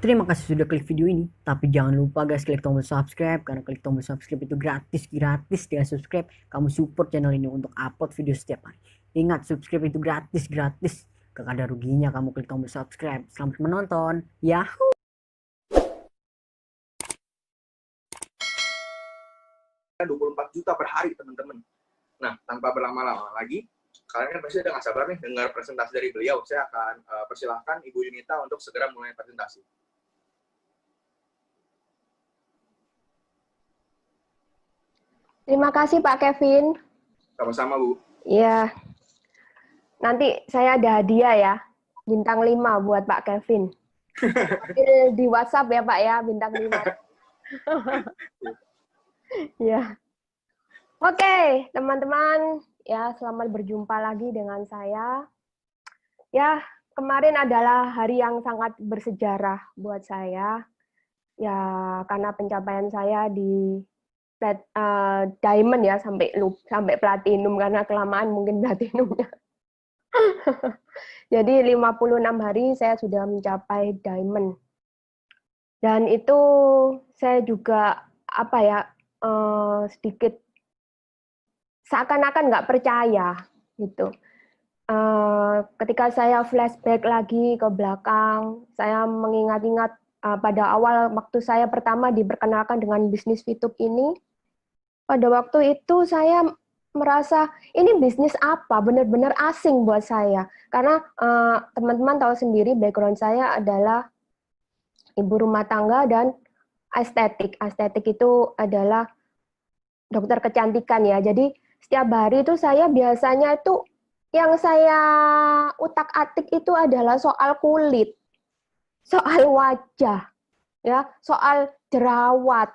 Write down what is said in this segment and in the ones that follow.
Terima kasih sudah klik video ini, tapi jangan lupa guys klik tombol subscribe, karena klik tombol subscribe itu gratis dengan subscribe kamu support channel ini untuk upload video setiap hari. Ingat, subscribe itu gratis, gak ada ruginya kamu klik tombol subscribe. Selamat menonton, Yahoo! 24 juta per hari, teman-teman. Nah, tanpa berlama-lama lagi, kalian kan pasti udah gak sabar nih dengar presentasi dari beliau. Saya akan persilahkan Ibu Yunita untuk segera mulai presentasi. Terima kasih Pak Kevin. Sama-sama, Bu. Ya, nanti saya ada hadiah ya, bintang 5 buat Pak Kevin. Di WhatsApp ya Pak ya, bintang 5. Ya. Oke, teman-teman, ya selamat berjumpa lagi dengan saya. Ya, kemarin adalah hari yang sangat bersejarah buat saya. Ya, karena pencapaian saya di diamond ya, sampai platinum, karena kelamaan mungkin platinumnya. Jadi 56 hari saya sudah mencapai diamond. Dan itu saya juga sedikit seakan-akan nggak percaya gitu. Ketika saya flashback lagi ke belakang, saya mengingat-ingat pada awal waktu saya pertama diperkenalkan dengan bisnis VTube ini. Pada waktu itu saya merasa ini bisnis apa, benar-benar asing buat saya. Karena teman-teman tahu sendiri background saya adalah ibu rumah tangga dan estetik. Estetik itu adalah dokter kecantikan ya. Jadi setiap hari itu saya biasanya itu yang saya utak-atik itu adalah soal kulit, soal wajah, ya, soal jerawat,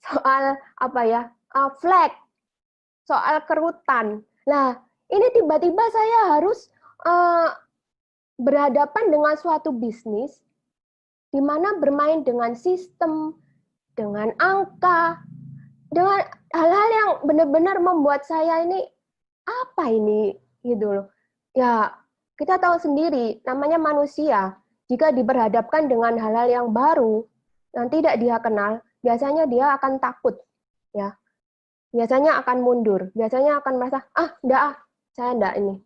soal flek, soal kerutan. Nah, ini tiba-tiba saya harus berhadapan dengan suatu bisnis di mana bermain dengan sistem, dengan angka, dengan hal-hal yang benar-benar membuat saya ini apa ini gitu loh. Ya, kita tahu sendiri namanya manusia. Jika diperhadapkan dengan hal-hal yang baru yang tidak dia kenal, biasanya dia akan takut, ya. Biasanya akan mundur, biasanya akan merasa saya enggak ini.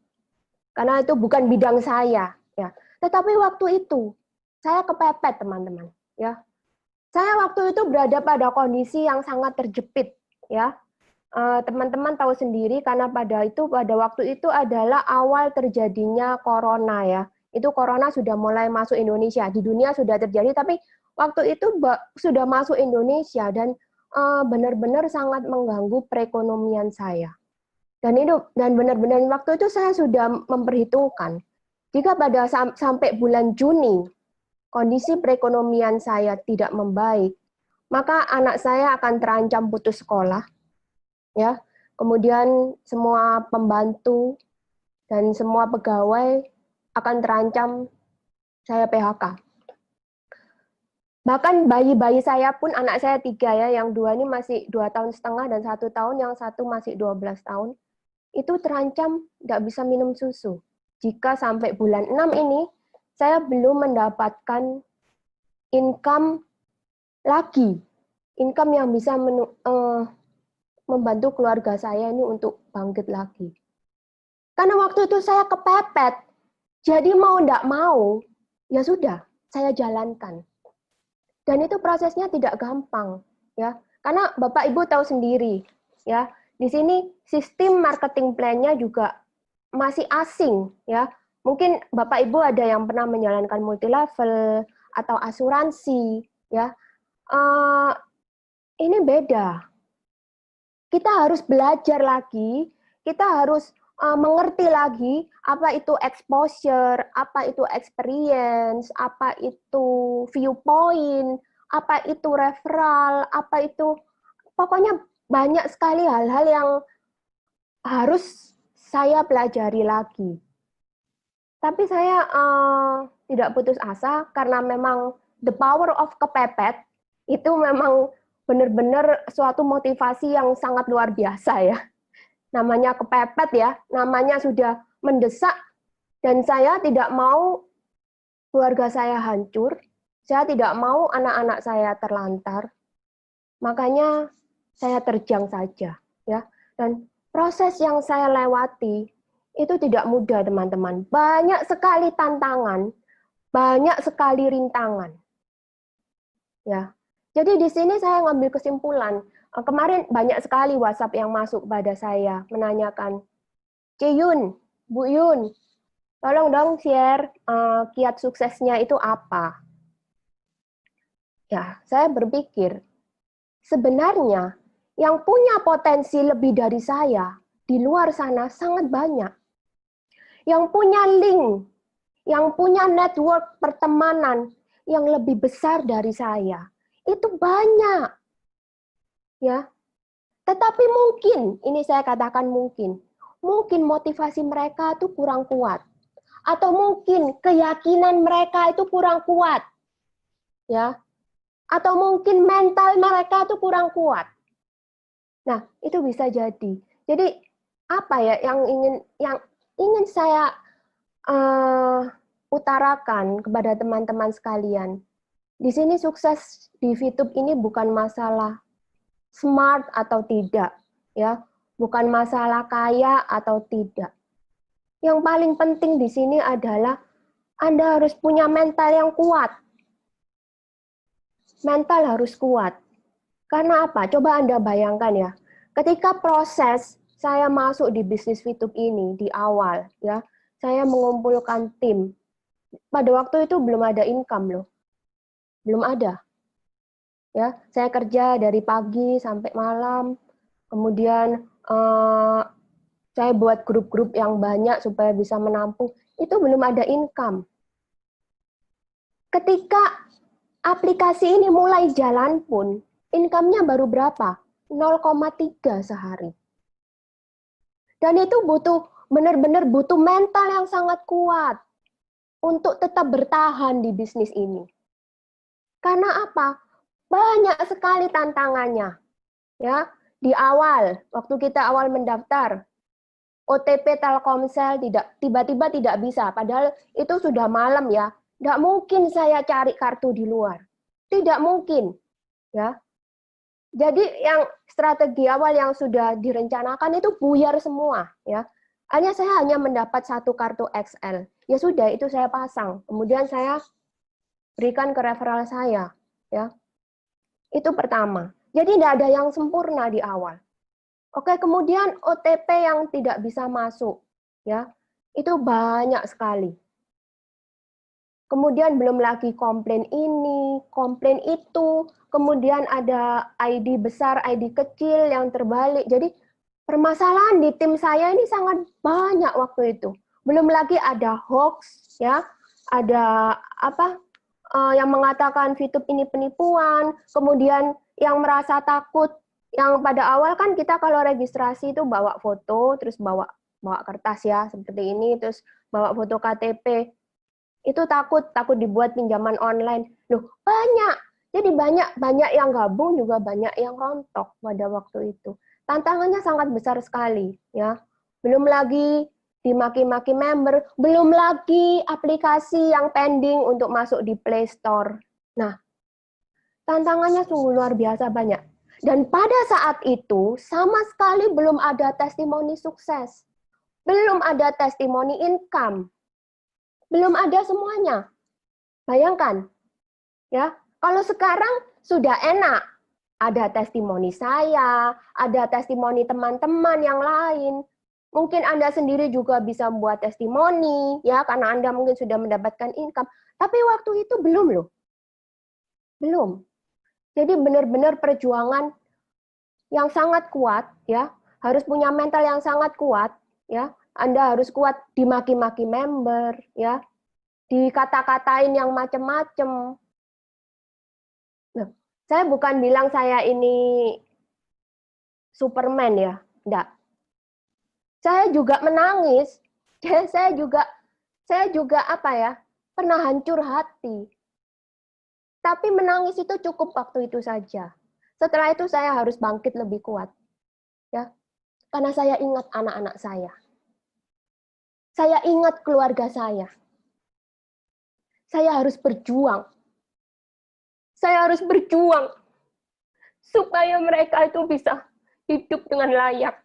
Karena itu bukan bidang saya, ya. Tetapi waktu itu saya kepepet, teman-teman, ya. Saya waktu itu berada pada kondisi yang sangat terjepit, ya. Teman-teman tahu sendiri karena pada waktu itu adalah awal terjadinya corona ya. Itu corona sudah mulai masuk Indonesia. Di dunia sudah terjadi, tapi waktu itu sudah masuk Indonesia dan benar-benar sangat mengganggu perekonomian saya. Dan benar-benar waktu itu saya sudah memperhitungkan jika pada sampai bulan Juni kondisi perekonomian saya tidak membaik, maka anak saya akan terancam putus sekolah. Ya, kemudian semua pembantu dan semua pegawai akan terancam saya PHK. Bahkan bayi-bayi saya pun, anak saya 3 ya, yang 2 ini masih 2,5 tahun dan 1 tahun, yang 1 masih 12 tahun, itu terancam nggak bisa minum susu. Jika sampai bulan 6 ini, saya belum mendapatkan income lagi, income yang bisa membantu keluarga saya ini untuk bangkit lagi. Karena waktu itu saya kepepet, jadi mau enggak mau, ya sudah, saya jalankan. Dan itu prosesnya tidak gampang, ya. Karena Bapak Ibu tahu sendiri, ya. Di sini sistem marketing plan-nya juga masih asing, ya. Mungkin Bapak Ibu ada yang pernah menjalankan multi level atau asuransi, ya. Ini beda. Kita harus belajar lagi, kita harus mengerti lagi apa itu exposure, apa itu experience, apa itu viewpoint, apa itu referral, apa itu, pokoknya banyak sekali hal-hal yang harus saya pelajari lagi. Tapi saya tidak putus asa karena memang the power of kepepet itu memang benar-benar suatu motivasi yang sangat luar biasa ya. Namanya kepepet ya, namanya sudah mendesak dan saya tidak mau keluarga saya hancur, Saya tidak mau anak-anak saya terlantar, makanya saya terjang saja, ya. Dan proses yang saya lewati itu tidak mudah, teman-teman. Banyak sekali tantangan, banyak sekali rintangan. Ya. Jadi di sini saya ngambil kesimpulan. Kemarin banyak sekali WhatsApp yang masuk pada saya menanyakan, Ciyun, Bu Yun, tolong dong share kiat suksesnya itu apa? Ya, saya berpikir sebenarnya yang punya potensi lebih dari saya di luar sana sangat banyak. Yang punya link, yang punya network pertemanan yang lebih besar dari saya, itu banyak. Ya. Tetapi mungkin, ini saya katakan mungkin motivasi mereka itu kurang kuat. Atau mungkin keyakinan mereka itu kurang kuat. Ya. Atau mungkin mental mereka itu kurang kuat. Nah, itu bisa jadi. Jadi apa ya yang ingin saya utarakan kepada teman-teman sekalian. Di sini sukses di VTube ini bukan masalah smart atau tidak, ya, bukan masalah kaya atau tidak. Yang paling penting di sini adalah Anda harus punya mental yang kuat. Mental harus kuat. Karena apa? Coba Anda bayangkan ya, ketika proses saya masuk di bisnis VTube ini di awal, ya, saya mengumpulkan tim. Pada waktu itu belum ada income loh, belum ada. Ya, saya kerja dari pagi sampai malam, kemudian saya buat grup-grup yang banyak supaya bisa menampung. Itu belum ada income. Ketika aplikasi ini mulai jalan pun, income-nya baru berapa? 0,3 sehari. Dan itu benar-benar butuh mental yang sangat kuat untuk tetap bertahan di bisnis ini. Karena apa? Banyak sekali tantangannya. Ya, di awal, waktu kita awal mendaftar, OTP Telkomsel tiba-tiba tidak bisa, padahal itu sudah malam ya. Tidak mungkin saya cari kartu di luar. Tidak mungkin. Ya. Jadi yang strategi awal yang sudah direncanakan itu buyar semua. Ya. Saya hanya mendapat satu kartu XL. Ya sudah, itu saya pasang. Kemudian saya berikan ke referral saya. Ya. Itu pertama. Jadi tidak ada yang sempurna di awal. Oke, kemudian OTP yang tidak bisa masuk, ya, itu banyak sekali. Kemudian belum lagi komplain ini, komplain itu, kemudian ada ID besar, ID kecil yang terbalik. Jadi permasalahan di tim saya ini sangat banyak waktu itu. Belum lagi ada hoax, ya, ada yang mengatakan VTube ini penipuan, kemudian yang merasa takut. Yang pada awal kan kita kalau registrasi itu bawa foto, terus bawa kertas ya, seperti ini, terus bawa foto KTP. Itu takut dibuat pinjaman online. Loh, banyak. Jadi banyak yang gabung, juga banyak yang rontok pada waktu itu. Tantangannya sangat besar sekali, ya. Belum lagi dimaki-maki member, belum lagi aplikasi yang pending untuk masuk di Play Store. Nah, tantangannya sungguh luar biasa banyak. Dan pada saat itu, sama sekali belum ada testimoni sukses. Belum ada testimoni income. Belum ada semuanya. Bayangkan. Ya, kalau sekarang sudah enak. Ada testimoni saya, ada testimoni teman-teman yang lain. Mungkin Anda sendiri juga bisa membuat testimoni, ya, karena Anda mungkin sudah mendapatkan income. Tapi waktu itu belum loh. Belum. Jadi benar-benar perjuangan yang sangat kuat, ya, harus punya mental yang sangat kuat, ya. Anda harus kuat dimaki-maki member, ya, dikata-katain yang macam-macam. Nah, saya bukan bilang saya ini Superman ya, enggak. Saya juga menangis, saya juga pernah hancur hati. Tapi menangis itu cukup waktu itu saja. Setelah itu saya harus bangkit lebih kuat. Ya. Karena saya ingat anak-anak saya. Saya ingat keluarga saya. Saya harus berjuang. Saya harus berjuang supaya mereka itu bisa hidup dengan layak.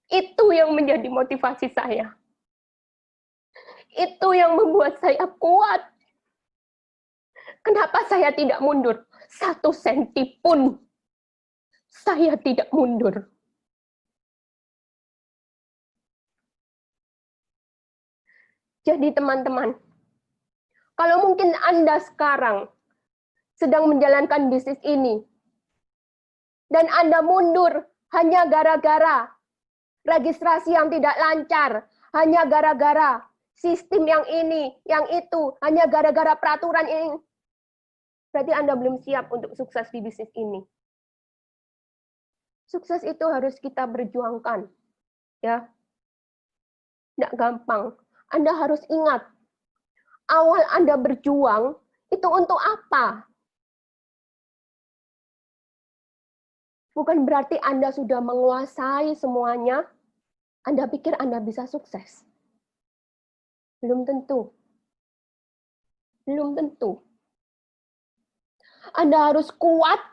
Itu yang menjadi motivasi saya. Itu yang membuat saya kuat. Kenapa saya tidak mundur? 1 senti pun saya tidak mundur. Jadi teman-teman, kalau mungkin Anda sekarang sedang menjalankan bisnis ini, dan Anda mundur hanya gara-gara registrasi yang tidak lancar, hanya gara-gara sistem yang ini, yang itu, hanya gara-gara peraturan ini, berarti Anda belum siap untuk sukses di bisnis ini. Sukses itu harus kita berjuangkan, ya. Tidak gampang. Anda harus ingat, awal Anda berjuang itu untuk apa? Bukan berarti Anda sudah menguasai semuanya, Anda pikir Anda bisa sukses. Belum tentu. Belum tentu. Anda harus kuat,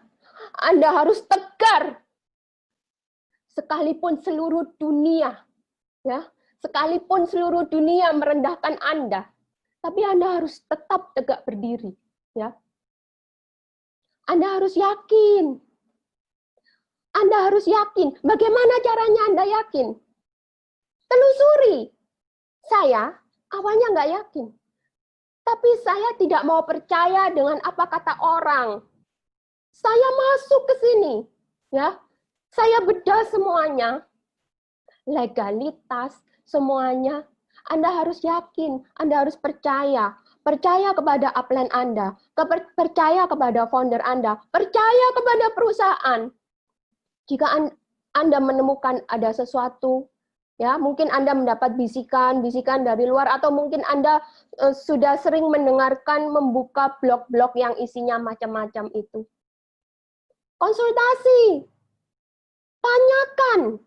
Anda harus tegar. Sekalipun seluruh dunia, ya, sekalipun seluruh dunia merendahkan Anda, tapi Anda harus tetap tegak berdiri, ya. Anda harus yakin. Anda harus yakin. Bagaimana caranya Anda yakin? Telusuri. Saya awalnya nggak yakin. Tapi saya tidak mau percaya dengan apa kata orang. Saya masuk ke sini, ya. Saya bedah semuanya. Legalitas, semuanya. Anda harus yakin, Anda harus percaya. Percaya kepada upline Anda, percaya kepada founder Anda, percaya kepada perusahaan. Jika Anda menemukan ada sesuatu, ya, mungkin Anda mendapat bisikan dari luar, atau mungkin Anda sudah sering mendengarkan membuka blog-blog yang isinya macam-macam itu. Konsultasi, tanyakan,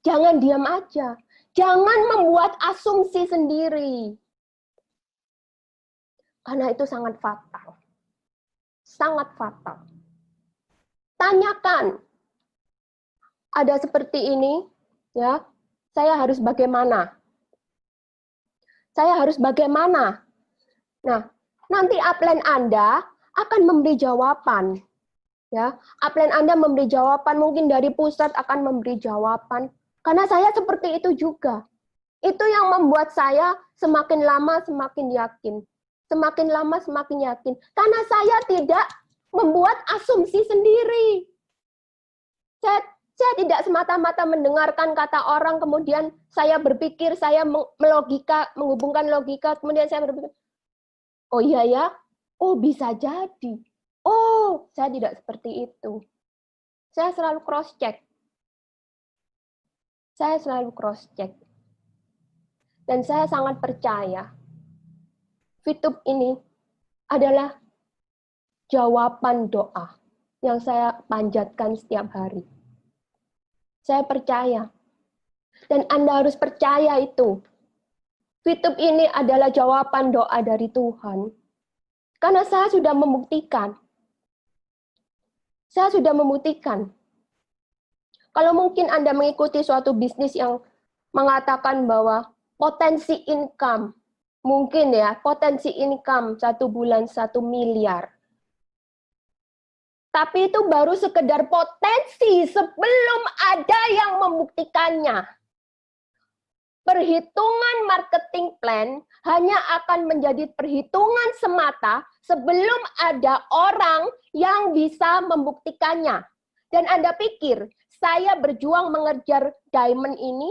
jangan diam aja, jangan membuat asumsi sendiri, karena itu sangat fatal, sangat fatal. Tanyakan, ada seperti ini, ya. Saya harus bagaimana? Saya harus bagaimana? Nah, nanti upline Anda akan memberi jawaban. Ya, upline Anda memberi jawaban, mungkin dari pusat akan memberi jawaban. Karena saya seperti itu juga. Itu yang membuat saya semakin lama semakin yakin. Semakin lama semakin yakin. Karena saya tidak membuat asumsi sendiri. Saya tidak semata-mata mendengarkan kata orang, kemudian saya berpikir, saya melogika, menghubungkan logika, kemudian saya berpikir, oh iya ya, oh bisa jadi. Oh, saya tidak seperti itu. Saya selalu cross-check. Saya selalu cross-check. Dan saya sangat percaya, Fitup ini adalah jawaban doa yang saya panjatkan setiap hari. Saya percaya. Dan Anda harus percaya itu. Fitup ini adalah jawaban doa dari Tuhan. Karena saya sudah membuktikan. Saya sudah membuktikan. Kalau mungkin Anda mengikuti suatu bisnis yang mengatakan bahwa potensi income, mungkin ya, potensi income 1 bulan 1 miliar. Tapi itu baru sekedar potensi sebelum ada yang membuktikannya. Perhitungan marketing plan hanya akan menjadi perhitungan semata sebelum ada orang yang bisa membuktikannya. Dan Anda pikir, saya berjuang mengejar diamond ini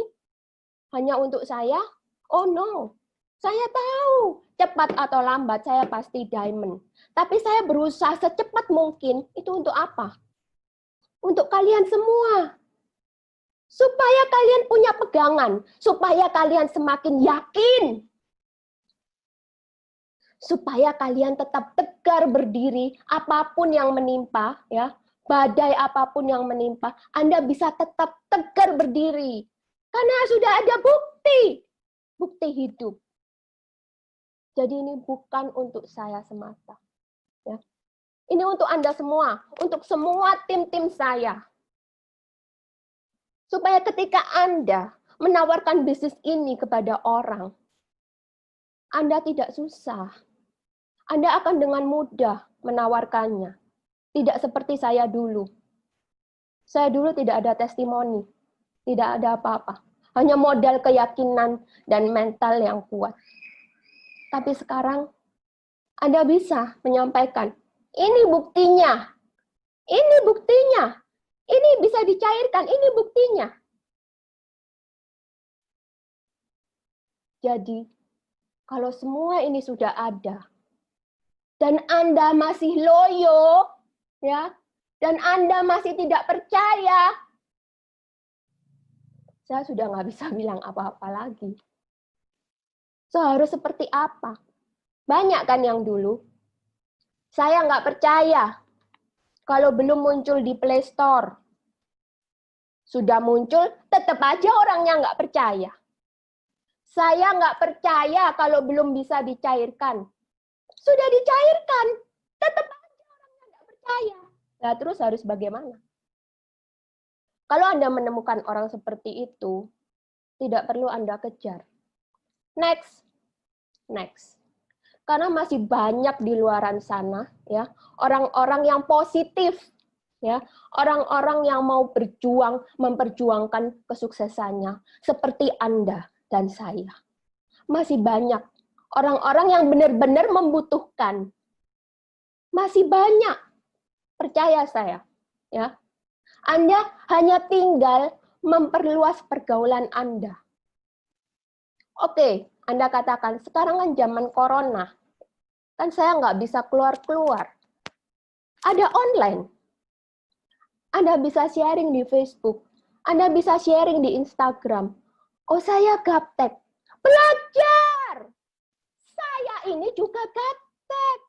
hanya untuk saya? Oh no, saya tahu cepat atau lambat saya pasti diamond. Tapi saya berusaha secepat mungkin, itu untuk apa? Untuk kalian semua. Supaya kalian punya pegangan, supaya kalian semakin yakin. Supaya kalian tetap tegar berdiri, apapun yang menimpa, ya, badai apapun yang menimpa, Anda bisa tetap tegar berdiri. Karena sudah ada bukti hidup. Jadi ini bukan untuk saya semata. Ya. Ini untuk Anda semua, untuk semua tim-tim saya. Supaya ketika Anda menawarkan bisnis ini kepada orang, Anda tidak susah. Anda akan dengan mudah menawarkannya. Tidak seperti saya dulu. Saya dulu tidak ada testimoni, tidak ada apa-apa. Hanya modal keyakinan dan mental yang kuat. Tapi sekarang Anda bisa menyampaikan, ini buktinya, ini buktinya, ini bisa dicairkan, ini buktinya. Jadi, kalau semua ini sudah ada, dan Anda masih loyo, ya, dan Anda masih tidak percaya, saya sudah nggak bisa bilang apa-apa lagi. Harus seperti apa? Banyak kan yang dulu, saya nggak percaya kalau belum muncul di Play Store. Sudah muncul, tetap aja orangnya nggak percaya. Saya nggak percaya kalau belum bisa dicairkan. Sudah dicairkan, tetap aja orangnya nggak percaya. Nah, terus harus bagaimana? Kalau Anda menemukan orang seperti itu, tidak perlu Anda kejar. Next. Karena masih banyak di luaran sana, ya, orang-orang yang positif, ya, orang-orang yang mau berjuang, memperjuangkan kesuksesannya, seperti Anda dan saya. Masih banyak orang-orang yang benar-benar membutuhkan. Masih banyak, percaya saya, ya. Anda hanya tinggal memperluas pergaulan Anda. Oke, Anda katakan, sekarang kan zaman corona, kan saya nggak bisa keluar-keluar. Ada online. Anda bisa sharing di Facebook, Anda bisa sharing di Instagram. Oh, saya gaptek. Belajar! Saya ini juga gaptek.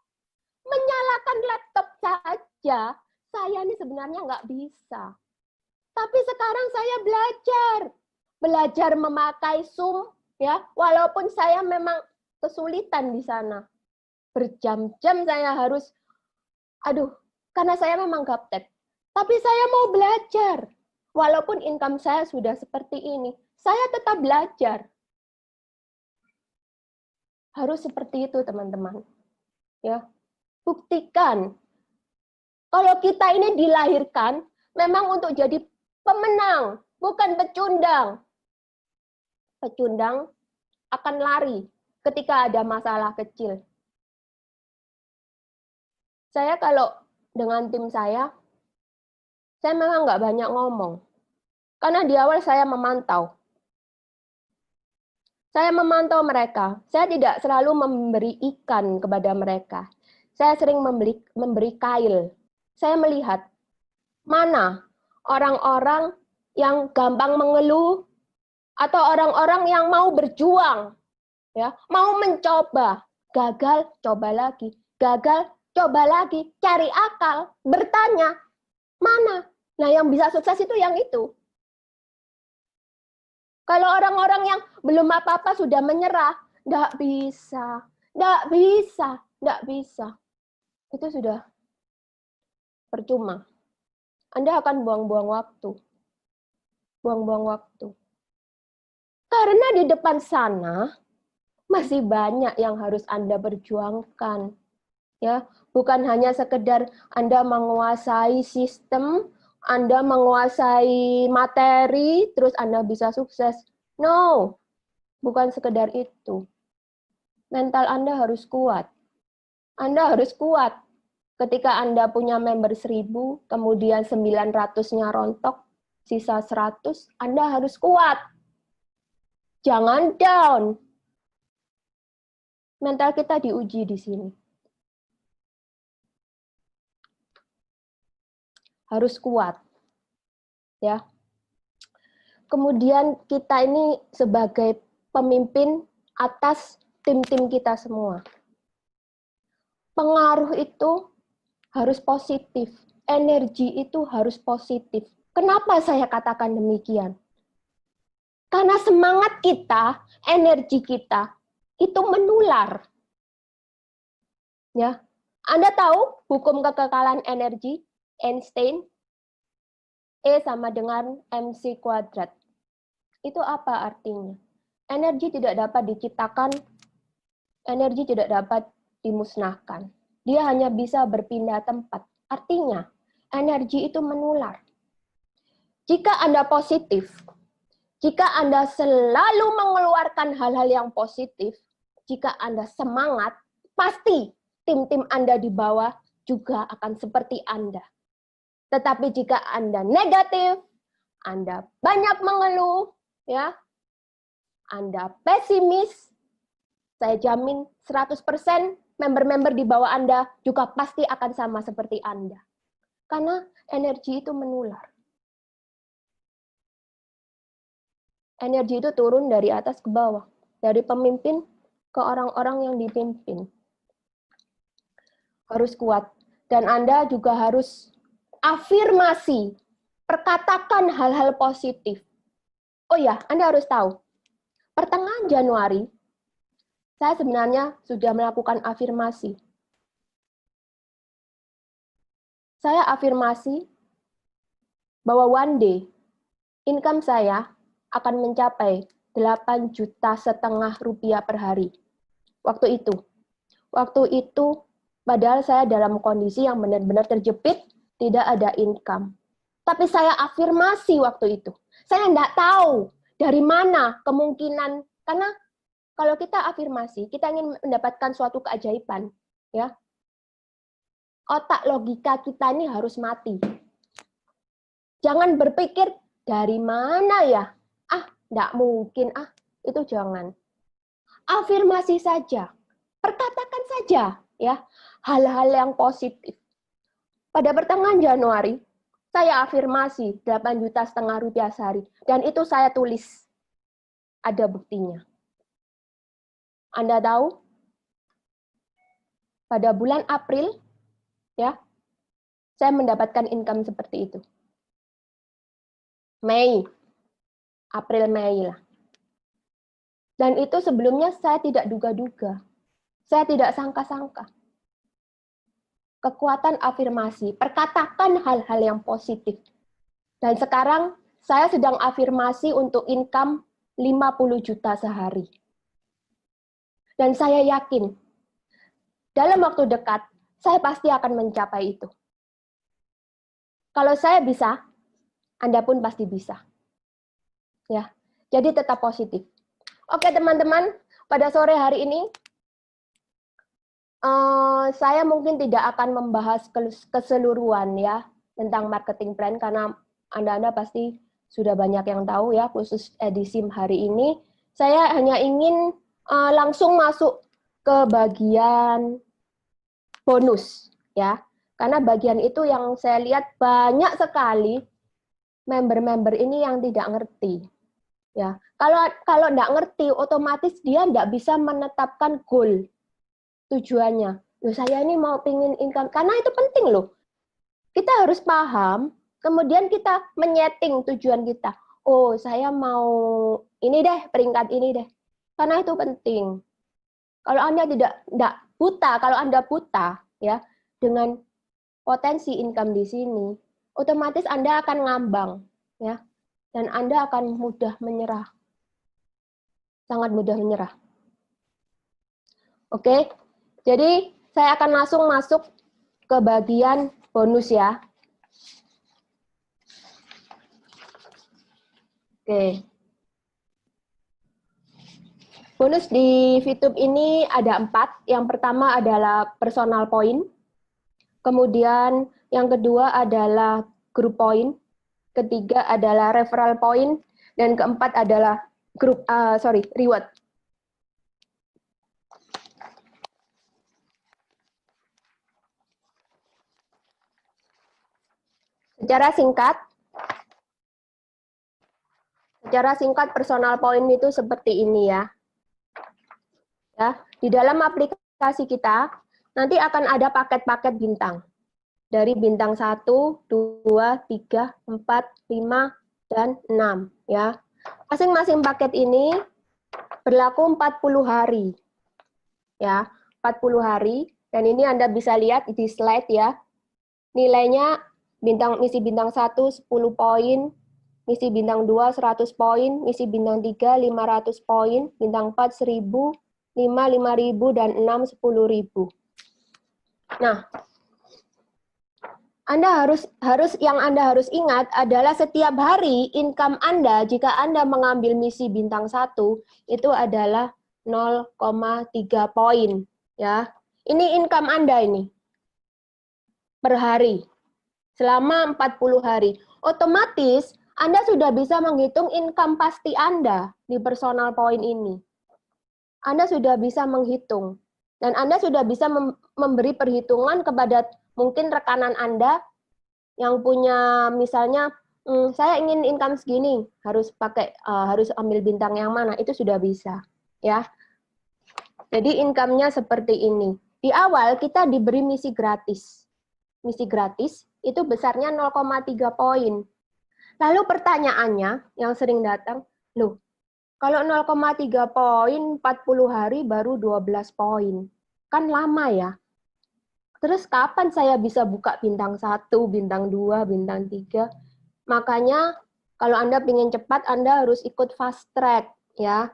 Menyalakan laptop saja, saya ini sebenarnya nggak bisa. Tapi sekarang saya belajar memakai Zoom, ya, walaupun saya memang kesulitan di sana. Berjam-jam saya harus, karena saya memang gaptek. Tapi saya mau belajar. Walaupun income saya sudah seperti ini, saya tetap belajar. Harus seperti itu, teman-teman. Ya. Buktikan. Kalau kita ini dilahirkan memang untuk jadi pemenang, bukan pecundang. Pecundang akan lari ketika ada masalah kecil. Saya kalau dengan tim saya memang nggak banyak ngomong. Karena di awal saya memantau. Saya memantau mereka. Saya tidak selalu memberi ikan kepada mereka. Saya sering memberi kail. Saya melihat mana orang-orang yang gampang mengeluh atau orang-orang yang mau berjuang, ya, mau mencoba, gagal, coba lagi, gagal, coba lagi, cari akal, bertanya, mana? Nah, yang bisa sukses itu yang itu. Kalau orang-orang yang belum apa-apa sudah menyerah, nggak bisa. Itu sudah percuma. Anda akan buang-buang waktu. Karena di depan sana masih banyak yang harus Anda perjuangkan. Ya, bukan hanya sekedar Anda menguasai sistem, Anda menguasai materi, terus Anda bisa sukses. No, bukan sekedar itu. Mental Anda harus kuat. Anda harus kuat. Ketika Anda punya member 1000, kemudian 900-nya rontok, sisa 100, Anda harus kuat. Jangan down. Mental kita diuji di sini. Harus kuat. Ya. Kemudian kita ini sebagai pemimpin atas tim-tim kita semua. Pengaruh itu harus positif. Energi itu harus positif. Kenapa saya katakan demikian? Karena semangat kita, energi kita itu menular. Ya. Anda tahu hukum kekekalan energi Einstein? E sama dengan mc kuadrat. Itu apa artinya? Energi tidak dapat diciptakan, energi tidak dapat dimusnahkan. Dia hanya bisa berpindah tempat. Artinya, energi itu menular. Jika Anda positif, jika Anda selalu mengeluarkan hal-hal yang positif, jika Anda semangat, pasti tim-tim Anda di bawah juga akan seperti Anda. Tetapi jika Anda negatif, Anda banyak mengeluh, ya, Anda pesimis, saya jamin 100% member-member di bawah Anda juga pasti akan sama seperti Anda. Karena energi itu menular. Energi itu turun dari atas ke bawah, dari pemimpin ke orang-orang yang dipimpin. Harus kuat. Dan Anda juga harus afirmasi, perkatakan hal-hal positif. Oh ya, Anda harus tahu, pertengahan Januari, saya sebenarnya sudah melakukan afirmasi. Saya afirmasi bahwa one day, income saya akan mencapai 8,5 juta rupiah per hari. Waktu itu, padahal saya dalam kondisi yang benar-benar terjepit, tidak ada income. Tapi saya afirmasi waktu itu. Saya tidak tahu dari mana kemungkinan, karena kalau kita afirmasi, kita ingin mendapatkan suatu keajaiban, ya. Otak logika kita ini harus mati. Jangan berpikir dari mana ya? Tidak mungkin, itu jangan. Afirmasi saja, perkatakan saja, ya, hal-hal yang positif. Pada pertengahan Januari, saya afirmasi 8,5 juta rupiah sehari, dan itu saya tulis. Ada buktinya. Anda tahu? Pada bulan April, ya, saya mendapatkan income seperti itu. April, Mei lah. Dan itu sebelumnya saya tidak duga-duga. Saya tidak sangka-sangka. Kekuatan afirmasi, perkatakan hal-hal yang positif. Dan sekarang saya sedang afirmasi untuk income 50 juta sehari. Dan saya yakin, dalam waktu dekat, saya pasti akan mencapai itu. Kalau saya bisa, Anda pun pasti bisa. Ya, jadi tetap positif. Oke teman-teman, pada sore hari ini saya mungkin tidak akan membahas keseluruhan ya tentang marketing plan karena Anda pasti sudah banyak yang tahu ya, khusus edisi hari ini. Saya hanya ingin langsung masuk ke bagian bonus ya. Karena bagian itu yang saya lihat banyak sekali member-member ini yang tidak ngerti. Ya, kalau nggak ngerti, otomatis dia nggak bisa menetapkan goal tujuannya. Loh, saya ini mau pingin income, karena itu penting loh. Kita harus paham, kemudian kita menyeting tujuan kita. Oh, saya mau ini deh, peringkat ini deh. Karena itu penting. Kalau Anda tidak buta, kalau Anda buta ya dengan potensi income di sini, otomatis Anda akan ngambang ya. Dan Anda akan mudah menyerah. Sangat mudah menyerah. Oke, jadi saya akan langsung masuk ke bagian bonus ya. Oke. Bonus di VTube ini ada 4. Yang pertama adalah personal point. Kemudian yang kedua adalah group point. Ketiga adalah referral point, dan keempat adalah reward. Secara singkat personal point itu seperti ini ya. Ya, di dalam aplikasi kita nanti akan ada paket-paket bintang. Dari bintang 1, 2, 3, 4, 5, dan 6. Ya. Masing-masing paket ini berlaku 40 hari. Ya, 40 hari. Dan ini Anda bisa lihat di slide ya. Nilainya misi bintang 1 10 poin, misi bintang 2 100 poin, misi bintang 3 500 poin, bintang 4 1000, 5 5000 dan 6 10.000. Nah, Anda harus ingat adalah setiap hari income Anda jika Anda mengambil misi bintang 1 itu adalah 0,3 poin ya. Ini income Anda ini per hari selama 40 hari. Otomatis Anda sudah bisa menghitung income pasti Anda di personal point ini. Anda sudah bisa menghitung dan Anda sudah bisa memberi perhitungan kepada mungkin rekanan Anda yang punya misalnya saya ingin income segini, harus ambil bintang yang mana, itu sudah bisa ya. Jadi income-nya seperti ini. Di awal kita diberi misi gratis. Misi gratis itu besarnya 0,3 poin. Lalu pertanyaannya yang sering datang, loh, kalau 0,3 poin 40 hari baru 12 poin. Kan lama ya. Terus kapan saya bisa buka bintang 1, bintang 2, bintang 3? Makanya kalau Anda ingin cepat, Anda harus ikut fast track ya.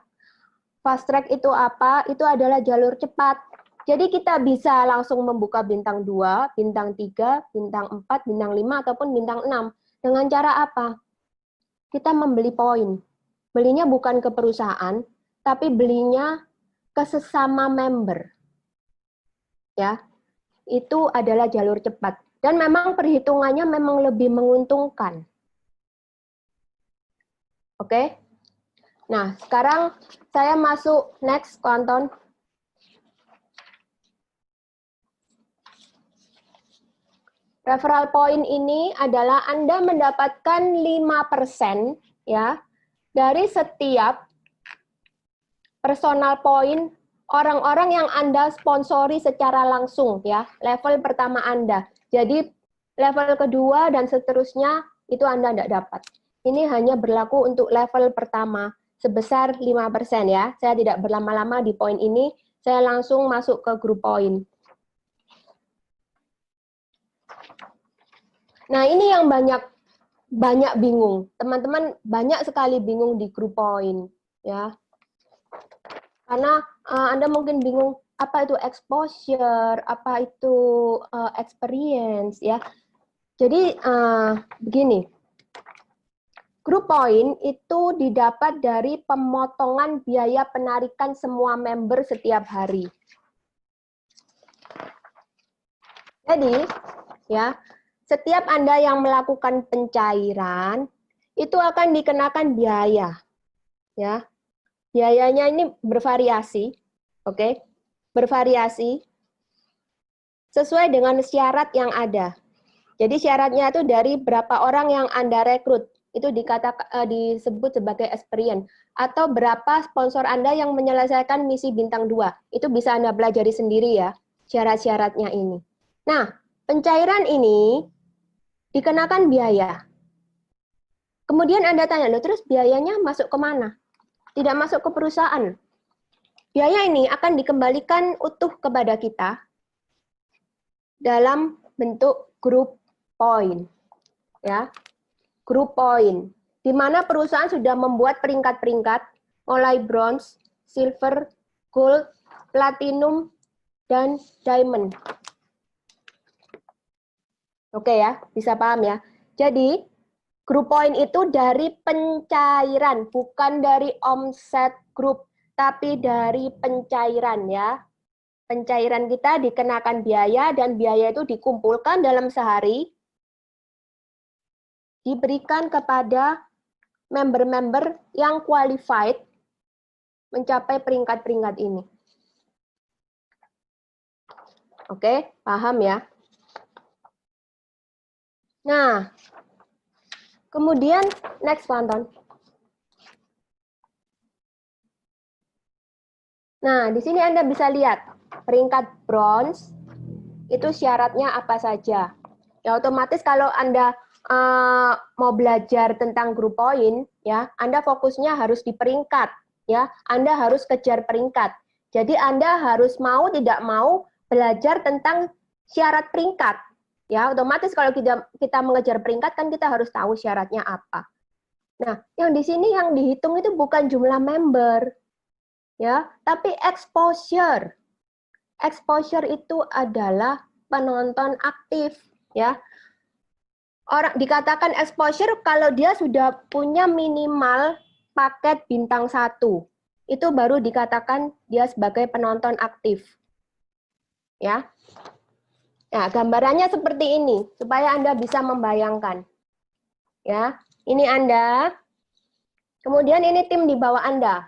Fast track itu apa? Itu adalah jalur cepat. Jadi kita bisa langsung membuka bintang 2, bintang 3, bintang 4, bintang 5, ataupun bintang 6. Dengan cara apa? Kita membeli poin. Belinya bukan ke perusahaan, tapi belinya ke sesama member. Ya. Itu adalah jalur cepat. Dan memang perhitungannya memang lebih menguntungkan. Oke? Nah, sekarang saya masuk next, Anton. Referral point ini adalah Anda mendapatkan 5% ya dari setiap personal point orang-orang yang Anda sponsori secara langsung ya, level pertama Anda. Jadi level kedua dan seterusnya itu Anda tidak dapat. Ini hanya berlaku untuk level pertama sebesar 5% ya. Saya tidak berlama-lama di poin ini, saya langsung masuk ke grup poin. Nah, ini yang banyak bingung. Teman-teman banyak sekali bingung di grup poin ya. Karena Anda mungkin bingung apa itu exposure, apa itu experience ya. Jadi begini. Grup poin itu didapat dari pemotongan biaya penarikan semua member setiap hari. Jadi, ya, setiap Anda yang melakukan pencairan itu akan dikenakan biaya. Ya. Biayanya ini bervariasi, oke? Bervariasi sesuai dengan syarat yang ada. Jadi syaratnya itu dari berapa orang yang Anda rekrut. Itu disebut sebagai experience. Atau berapa sponsor Anda yang menyelesaikan misi bintang 2. Itu bisa Anda pelajari sendiri ya, syarat-syaratnya ini. Nah, pencairan ini dikenakan biaya. Kemudian Anda tanya, loh terus biayanya masuk ke mana? Tidak masuk ke perusahaan. Biaya ini akan dikembalikan utuh kepada kita dalam bentuk grup poin. Ya. Grup poin, di mana perusahaan sudah membuat peringkat-peringkat mulai bronze, silver, gold, platinum, dan diamond. Oke ya, bisa paham ya. Jadi, grup poin itu dari pencairan, bukan dari omset grup, tapi dari pencairan ya. Pencairan kita dikenakan biaya, dan biaya itu dikumpulkan dalam sehari, diberikan kepada member-member yang qualified mencapai peringkat-peringkat ini. Oke, paham ya? Nah, kemudian next, Anton. Nah, di sini Anda bisa lihat peringkat bronze itu syaratnya apa saja. Ya, otomatis kalau Anda mau belajar tentang grup poin, ya, Anda fokusnya harus di peringkat, ya, Anda harus kejar peringkat. Jadi Anda harus mau tidak mau belajar tentang syarat peringkat. Ya, otomatis kalau kita mengejar peringkat kan kita harus tahu syaratnya apa. Nah, yang di sini yang dihitung itu bukan jumlah member, ya, tapi exposure. Exposure itu adalah penonton aktif, ya. Orang dikatakan exposure kalau dia sudah punya minimal paket bintang 1. Itu baru dikatakan dia sebagai penonton aktif. Ya. Nah, gambarannya seperti ini supaya Anda bisa membayangkan. Ya, ini Anda. Kemudian ini tim di bawah Anda.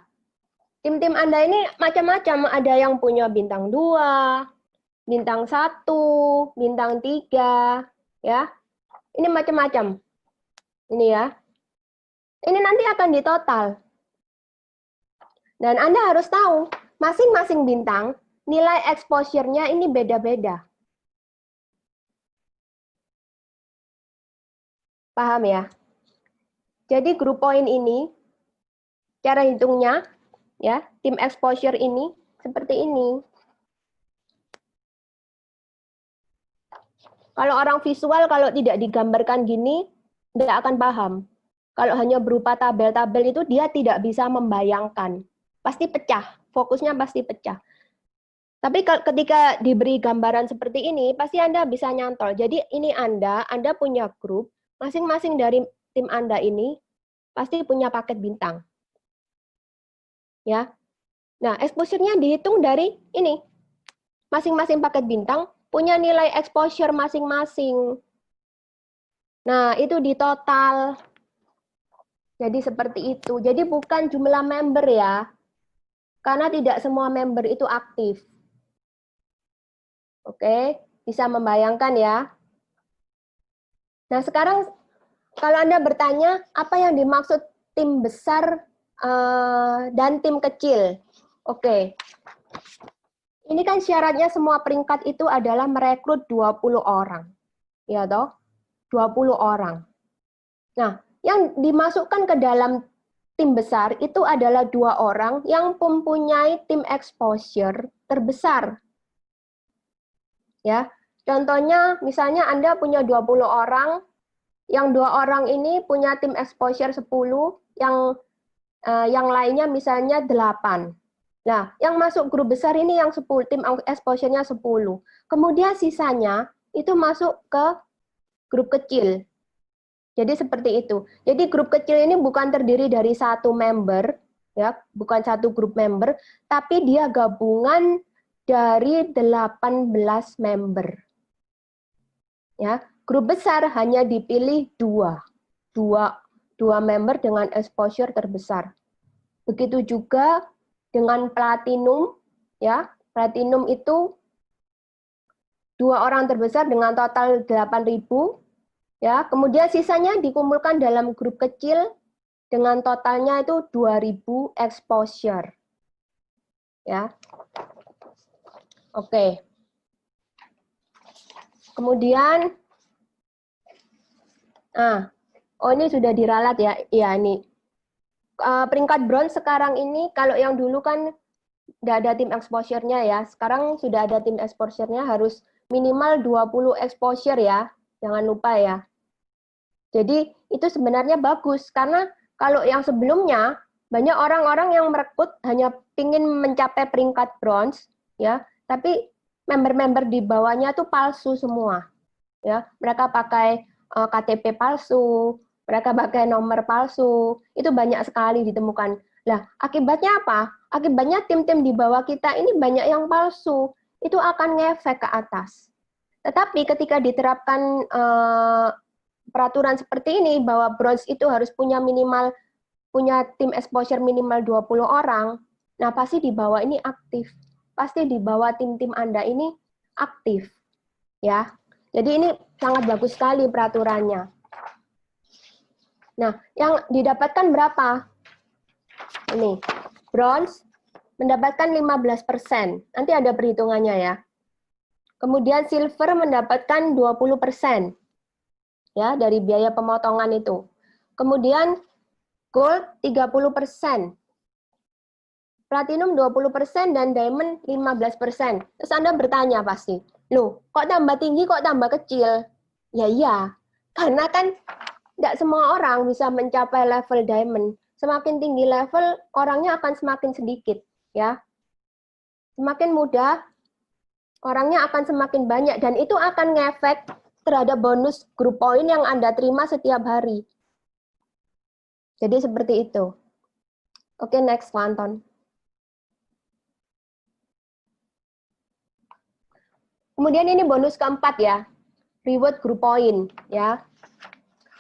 Tim-tim Anda ini macam-macam, ada yang punya bintang 2, bintang 1, bintang 3, ya. Ini macam-macam. Ini ya. Ini nanti akan ditotal. Dan Anda harus tahu, masing-masing bintang, nilai exposure-nya ini beda-beda. Paham ya? Jadi group point ini, cara hitungnya, ya, tim exposure ini, seperti ini. Kalau orang visual, kalau tidak digambarkan gini, tidak akan paham. Kalau hanya berupa tabel-tabel itu, dia tidak bisa membayangkan. Pasti pecah, fokusnya pasti pecah. Tapi ketika diberi gambaran seperti ini, pasti Anda bisa nyantol. Jadi ini Anda punya grup, masing-masing dari tim Anda ini pasti punya paket bintang. Ya. Nah, exposure-nya dihitung dari ini. Masing-masing paket bintang punya nilai exposure masing-masing. Nah, itu di total. Jadi seperti itu. Jadi bukan jumlah member ya. Karena tidak semua member itu aktif. Oke, bisa membayangkan ya. Nah, sekarang kalau Anda bertanya, apa yang dimaksud tim besar dan tim kecil? Oke. Ini kan syaratnya semua peringkat itu adalah merekrut 20 orang. Ya toh? 20 orang. Nah, yang dimasukkan ke dalam tim besar itu adalah 2 orang yang mempunyai tim exposure terbesar. Ya. Contohnya, misalnya Anda punya 20 orang, yang 2 orang ini punya tim exposure 10, yang lainnya misalnya 8. Nah, yang masuk grup besar ini yang 10, tim exposure-nya 10. Kemudian sisanya itu masuk ke grup kecil. Jadi seperti itu. Jadi grup kecil ini bukan terdiri dari satu member, ya, bukan satu grup member, tapi dia gabungan dari 18 member. Ya, grup besar hanya dipilih 2 member dengan exposure terbesar. Begitu juga dengan platinum, ya. Platinum itu 2 orang terbesar dengan total 8.000, ya. Kemudian sisanya dikumpulkan dalam grup kecil dengan totalnya itu 2.000 exposure. Ya. Oke. Kemudian ini sudah diralat ya. Iya, ini. Peringkat bronze sekarang ini, kalau yang dulu kan tidak ada tim exposure-nya ya. Sekarang sudah ada tim exposure-nya, harus minimal 20 exposure ya. Jangan lupa ya. Jadi itu sebenarnya bagus, karena kalau yang sebelumnya, banyak orang-orang yang merekrut hanya ingin mencapai peringkat bronze, ya, tapi member-member di bawahnya itu palsu semua. Ya, mereka pakai KTP palsu, mereka pakai nomor palsu, itu banyak sekali ditemukan. Lah, akibatnya apa? Akibatnya tim-tim di bawah kita ini banyak yang palsu, itu akan ngefek ke atas. Tetapi ketika diterapkan peraturan seperti ini, bahwa bronze itu harus punya tim exposure minimal 20 orang, nah pasti di bawah ini aktif. Pasti di bawah tim-tim Anda ini aktif. Ya. Jadi ini sangat bagus sekali peraturannya. Nah, yang didapatkan berapa? Ini, bronze mendapatkan 15%. Nanti ada perhitungannya ya. Kemudian silver mendapatkan 20%. Ya, dari biaya pemotongan itu. Kemudian gold 30%. Platinum 20% dan diamond 15%. Terus Anda bertanya pasti, loh, kok tambah tinggi, kok tambah kecil? Ya iya, karena kan tidak semua orang bisa mencapai level diamond. Semakin tinggi level, orangnya akan semakin sedikit, ya. Semakin mudah, orangnya akan semakin banyak, dan itu akan ngefek terhadap bonus grup poin yang Anda terima setiap hari. Jadi seperti itu. Oke, next, Pak Anton. Kemudian ini bonus keempat ya, reward group point ya.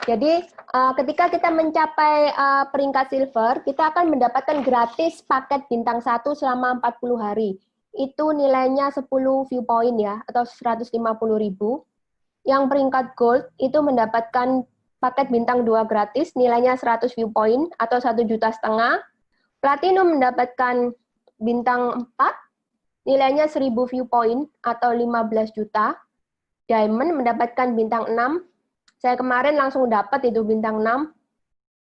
Jadi ketika kita mencapai peringkat silver, kita akan mendapatkan gratis paket bintang 1 selama 40 hari. Itu nilainya 10 view point ya, atau 150.000. Yang peringkat gold itu mendapatkan paket bintang 2 gratis, nilainya 100 view point atau 1,5 juta. Platinum mendapatkan bintang 4, nilainya 1000 view point atau 15 juta. Diamond mendapatkan bintang 6. Saya kemarin langsung dapat itu bintang 6.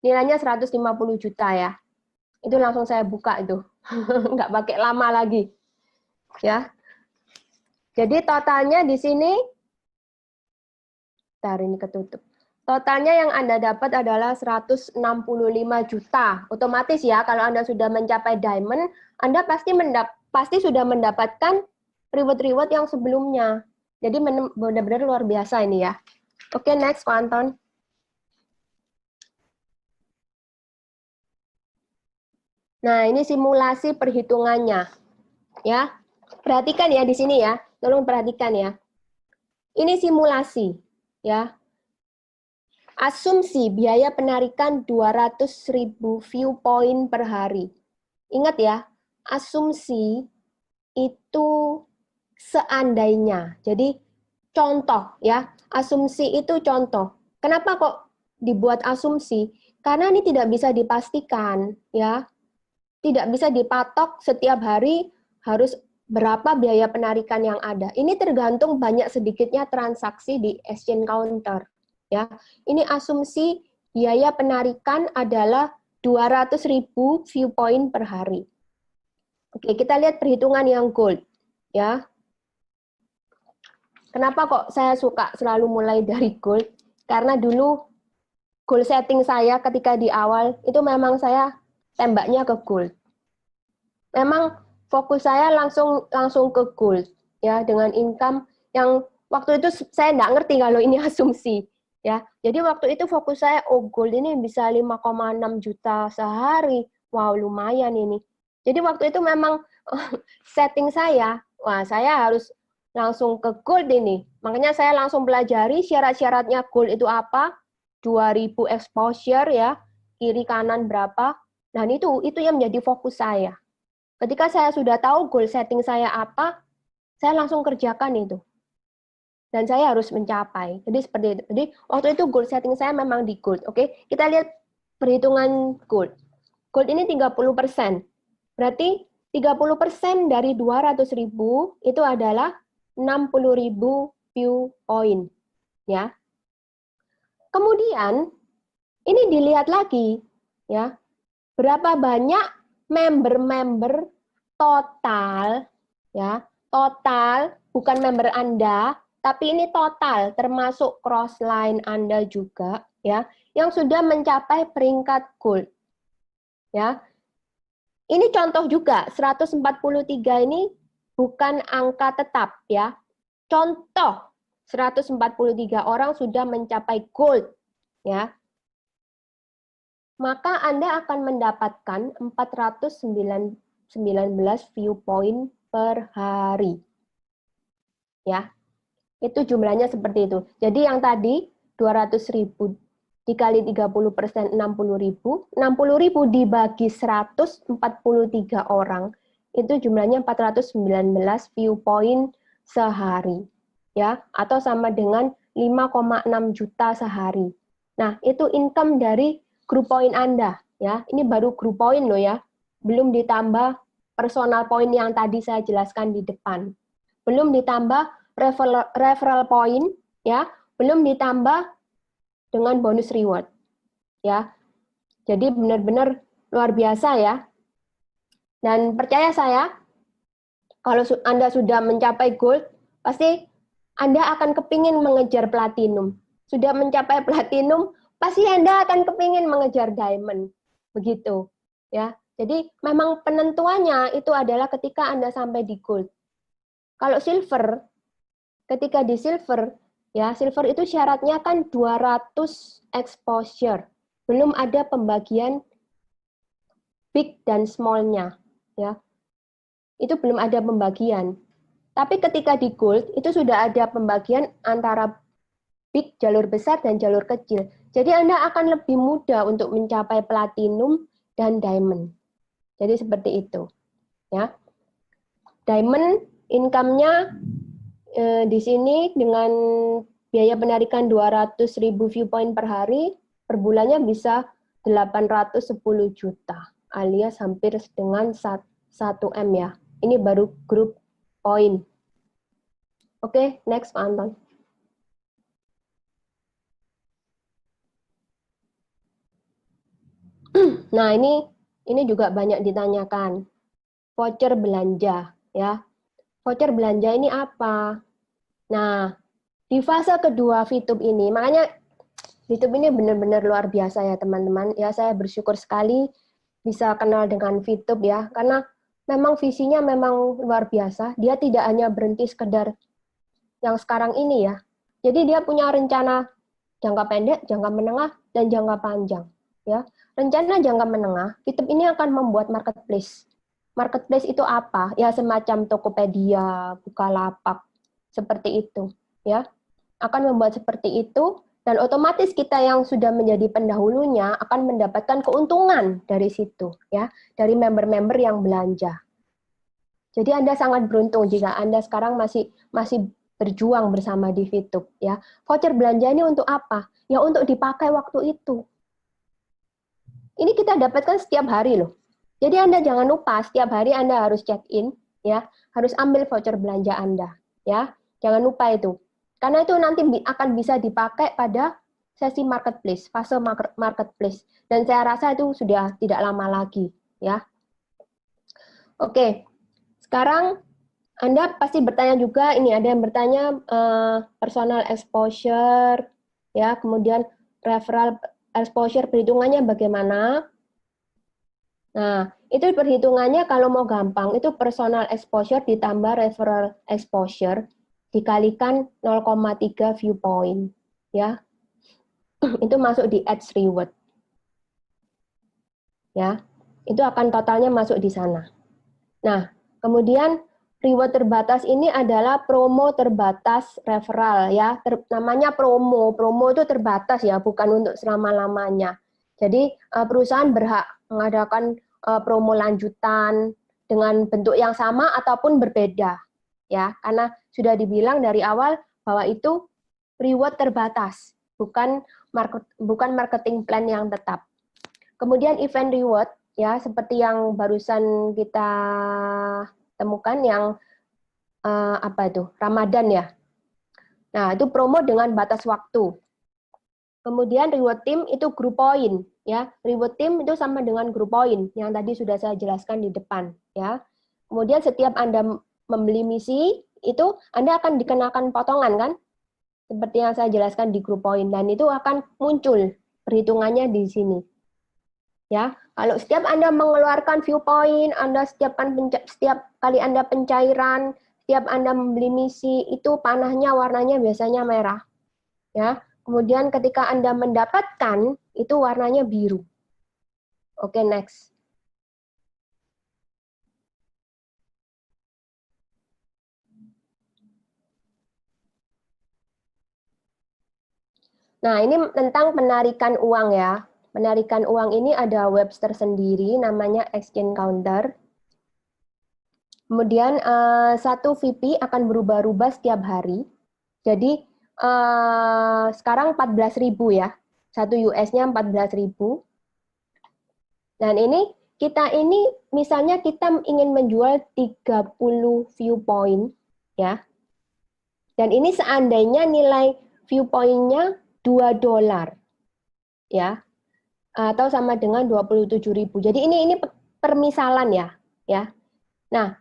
Nilainya 150 juta ya. Itu langsung saya buka itu. Nggak pakai lama lagi. Ya. Jadi totalnya di sini, bentar ini ketutup. Totalnya yang Anda dapat adalah 165 juta. Otomatis ya, kalau Anda sudah mencapai diamond, Anda pasti sudah mendapatkan reward-reward yang sebelumnya. Jadi benar-benar luar biasa ini ya. Oke, next, Pak Anton. Nah, ini simulasi perhitungannya. Ya, perhatikan ya di sini ya. Tolong perhatikan ya. Ini simulasi, ya. Asumsi biaya penarikan 200.000 view point per hari. Ingat ya, asumsi itu seandainya. Jadi contoh ya, asumsi itu contoh. Kenapa kok dibuat asumsi? Karena ini tidak bisa dipastikan ya. Tidak bisa dipatok setiap hari harus berapa biaya penarikan yang ada. Ini tergantung banyak sedikitnya transaksi di exchange counter ya. Ini asumsi biaya penarikan adalah 200.000 view point per hari. Oke, kita lihat perhitungan yang gold ya. Kenapa kok saya suka selalu mulai dari gold? Karena dulu goal setting saya ketika di awal itu memang saya tembaknya ke gold. Memang fokus saya langsung ke gold ya, dengan income yang waktu itu saya nggak ngerti kalau ini asumsi ya. Jadi waktu itu fokus saya, oh gold ini bisa 5,6 juta sehari. Wow, lumayan ini. Jadi waktu itu memang setting saya, wah saya harus langsung ke gold ini. Makanya saya langsung pelajari syarat-syaratnya gold itu apa, 2000 exposure ya, kiri kanan berapa. Dan itu yang menjadi fokus saya. Ketika saya sudah tahu goal setting saya apa, saya langsung kerjakan itu. Dan saya harus mencapai. Jadi seperti itu. Jadi waktu itu goal setting saya memang di gold. Oke, kita lihat perhitungan gold. Gold ini 30%. Berarti 30% dari 200.000 itu adalah 60.000 view point. Ya. Kemudian ini dilihat lagi ya. Berapa banyak member-member total ya, total bukan member Anda, tapi ini total termasuk crossline Anda juga ya, yang sudah mencapai peringkat gold. Ya. Ini contoh juga 143 ini bukan angka tetap ya. Contoh 143 orang sudah mencapai gold ya. Maka Anda akan mendapatkan 419 view point per hari. Ya. Itu jumlahnya seperti itu. Jadi yang tadi 200.000 dikali 30% 60.000, 60.000 dibagi 143 orang, itu jumlahnya 419 view point sehari. Ya, atau sama dengan 5,6 juta sehari. Nah, itu income dari group point Anda ya. Ini baru group point loh ya. Belum ditambah personal point yang tadi saya jelaskan di depan. Belum ditambah referral point ya, belum ditambah dengan bonus reward. Ya. Jadi benar-benar luar biasa ya. Dan percaya saya, kalau Anda sudah mencapai gold, pasti Anda akan kepingin mengejar platinum. Sudah mencapai platinum, pasti Anda akan kepingin mengejar diamond. Begitu. Ya. Jadi memang penentuannya itu adalah ketika Anda sampai di gold. Kalau silver, ketika di silver, ya silver itu syaratnya kan 200 exposure. Belum ada pembagian big dan small-nya, ya. Itu belum ada pembagian. Tapi ketika di gold itu sudah ada pembagian antara big, jalur besar, dan jalur kecil. Jadi Anda akan lebih mudah untuk mencapai platinum dan diamond. Jadi seperti itu, ya. Diamond income-nya di sini dengan biaya penarikan 200.000 viewpoint per hari, per bulannya bisa 810 juta, alias hampir dengan 1 M ya. Ini baru grup poin. Oke, next Pak Anton. Nah, ini juga banyak ditanyakan. Voucher belanja, ya. Voucher belanja ini apa? Nah, di fase kedua VTube ini, makanya VTube ini benar-benar luar biasa ya teman-teman. Ya, saya bersyukur sekali bisa kenal dengan VTube ya, karena memang visinya memang luar biasa. Dia tidak hanya berhenti sekedar yang sekarang ini ya. Jadi dia punya rencana jangka pendek, jangka menengah, dan jangka panjang. Ya, rencana jangka menengah, VTube ini akan membuat marketplace. Marketplace itu apa? Ya semacam Tokopedia, Bukalapak, seperti itu. Ya, akan membuat seperti itu, dan otomatis kita yang sudah menjadi pendahulunya akan mendapatkan keuntungan dari situ, ya, dari member-member yang belanja. Jadi Anda sangat beruntung jika Anda sekarang masih berjuang bersama di VTube, ya. Voucher belanja ini untuk apa? Ya untuk dipakai waktu itu. Ini kita dapatkan setiap hari loh. Jadi Anda jangan lupa setiap hari Anda harus check in, ya, harus ambil voucher belanja Anda, ya. Jangan lupa itu. Karena itu nanti akan bisa dipakai pada sesi marketplace, fase marketplace. Dan saya rasa itu sudah tidak lama lagi, ya. Oke. Sekarang Anda pasti bertanya juga, ini ada yang bertanya personal exposure, ya, kemudian referral exposure perhitungannya bagaimana? Nah, itu perhitungannya kalau mau gampang, itu personal exposure ditambah referral exposure dikalikan 0,3 viewpoint, ya. Itu masuk di ads reward. Ya. Itu akan totalnya masuk di sana. Nah, kemudian reward terbatas ini adalah promo terbatas referral ya. Namanya promo. Promo itu terbatas ya, bukan untuk selama-lamanya. Jadi perusahaan berhak mengadakan promo lanjutan dengan bentuk yang sama ataupun berbeda ya, karena sudah dibilang dari awal bahwa itu reward terbatas, bukan marketing plan yang tetap. Kemudian event reward ya, seperti yang barusan kita temukan yang apa itu? Ramadan ya. Nah, itu promo dengan batas waktu. Kemudian reward team itu group point ya. Reward team itu sama dengan group point yang tadi sudah saya jelaskan di depan ya. Kemudian setiap Anda membeli misi itu Anda akan dikenakan potongan kan? Seperti yang saya jelaskan di group point, dan itu akan muncul perhitungannya di sini. Ya, kalau setiap Anda mengeluarkan viewpoint, Anda setiap kali Anda pencairan, setiap Anda membeli misi itu panahnya warnanya biasanya merah. Ya. Kemudian ketika Anda mendapatkan, itu warnanya biru. Oke, next. Nah, ini tentang penarikan uang ya. Penarikan uang ini ada webster sendiri, namanya Exchange Counter. Kemudian satu VP akan berubah-ubah setiap hari. Jadi, sekarang 14.000 ya. Satu US-nya 14.000. Dan ini misalnya kita ingin menjual 30 viewpoint ya. Dan ini seandainya nilai viewpoint-nya $2 ya. Atau sama dengan 27.000. Jadi ini permisalan ya. ya. Nah,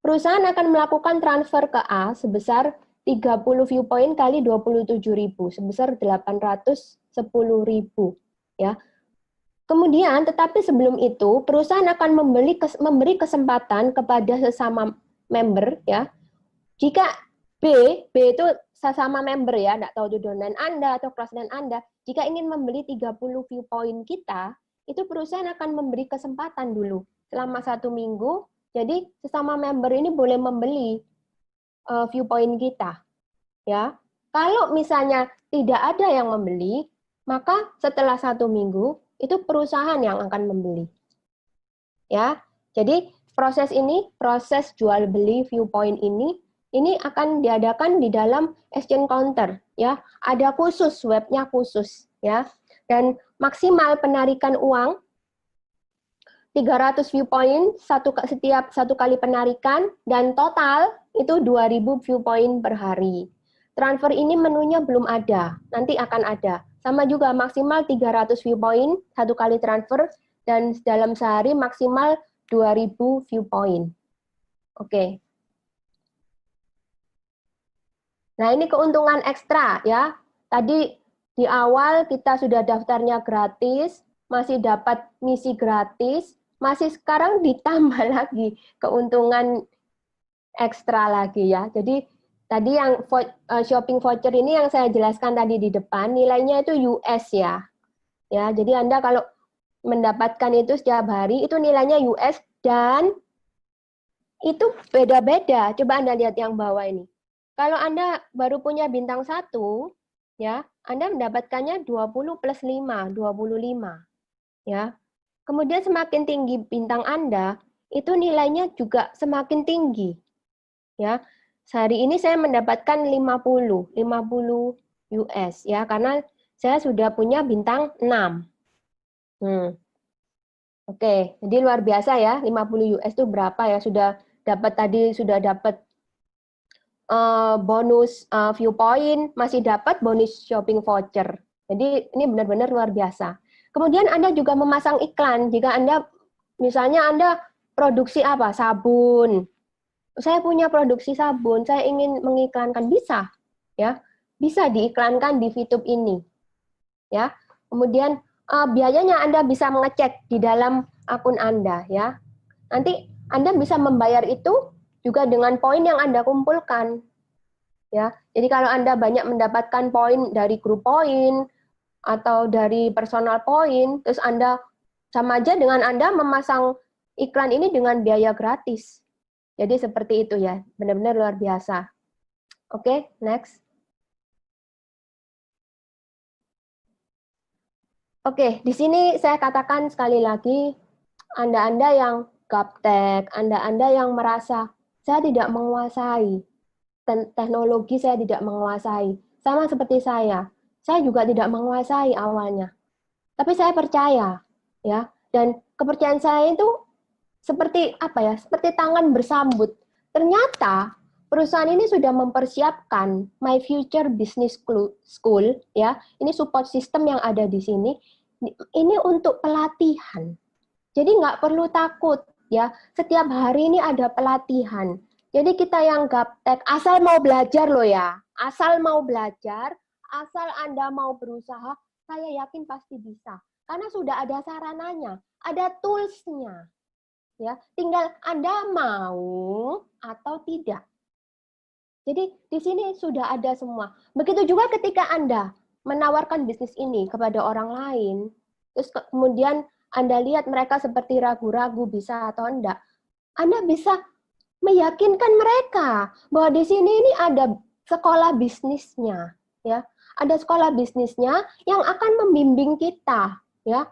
perusahaan akan melakukan transfer ke A sebesar 30 viewpoint kali 27.000 sebesar 810.000 ya. Kemudian, tetapi sebelum itu, perusahaan akan memberi kesempatan kepada sesama member ya. Jika B itu sesama member ya, enggak tahu itu domain Anda atau kelas Anda, jika ingin membeli 30 viewpoint kita, itu perusahaan akan memberi kesempatan dulu selama 1 minggu. Jadi sesama member ini boleh membeli viewpoint kita. Ya, kalau misalnya tidak ada yang membeli, maka setelah 1 minggu itu perusahaan yang akan membeli. Ya, jadi proses jual beli viewpoint ini akan diadakan di dalam exchange counter. Ya, ada khusus webnya khusus. Ya, dan maksimal penarikan uang 300 viewpoint setiap 1 kali penarikan dan total itu 2.000 viewpoint per hari. Transfer ini menunya belum ada, nanti akan ada. Sama juga maksimal 300 viewpoint 1 kali transfer dan dalam sehari maksimal 2.000 viewpoint. Oke. Nah, ini keuntungan ekstra ya. Tadi di awal kita sudah daftarnya gratis, masih dapat misi gratis, masih sekarang ditambah lagi keuntungan ekstra lagi ya. Jadi tadi yang shopping voucher ini yang saya jelaskan tadi di depan, nilainya itu US ya. Ya, jadi Anda kalau mendapatkan itu setiap hari itu nilainya US dan itu beda-beda. Coba Anda lihat yang bawah ini. Kalau Anda baru punya bintang 1, ya, Anda mendapatkannya 20 plus 5, 25. Ya. Kemudian semakin tinggi bintang Anda, itu nilainya juga semakin tinggi. Ya. Sehari ini saya mendapatkan 50 US ya, karena saya sudah punya bintang 6. Oke, jadi luar biasa ya, 50 US itu berapa ya? Sudah dapat bonus viewpoint, masih dapat bonus shopping voucher. Jadi ini benar-benar luar biasa. Kemudian Anda juga memasang iklan. Jika Anda, misalnya Anda produksi apa? Sabun. Saya punya produksi sabun, saya ingin mengiklankan, bisa. Ya, bisa diiklankan di VTube ini. Ya, kemudian biayanya Anda bisa mengecek di dalam akun Anda. Ya, nanti Anda bisa membayar itu juga dengan poin yang Anda kumpulkan. Ya, jadi kalau Anda banyak mendapatkan poin dari grup poin atau dari personal poin, terus Anda sama aja dengan Anda memasang iklan ini dengan biaya gratis. Jadi seperti itu ya, benar-benar luar biasa. Oke, next. Oke, di sini saya katakan sekali lagi, Anda-Anda yang gaptek, Anda-Anda yang merasa saya tidak menguasai teknologi, saya tidak menguasai. Sama seperti saya juga tidak menguasai awalnya. Tapi saya percaya, ya, dan kepercayaan saya itu seperti apa ya? Seperti tangan bersambut. Ternyata perusahaan ini sudah mempersiapkan My Future Business School, ya. Ini support system yang ada di sini. Ini untuk pelatihan. Jadi nggak perlu takut, ya. Setiap hari ini ada pelatihan. Jadi kita yang gaptek, asal mau belajar loh ya. Asal mau belajar, asal Anda mau berusaha, saya yakin pasti bisa. Karena sudah ada sarananya, ada tools-nya. Ya, tinggal Anda mau atau tidak. Jadi di sini sudah ada semua. Begitu juga ketika Anda menawarkan bisnis ini kepada orang lain, terus kemudian Anda lihat mereka seperti ragu-ragu bisa atau enggak, Anda bisa meyakinkan mereka bahwa di sini ini ada sekolah bisnisnya, ya. Ada sekolah bisnisnya yang akan membimbing kita, ya.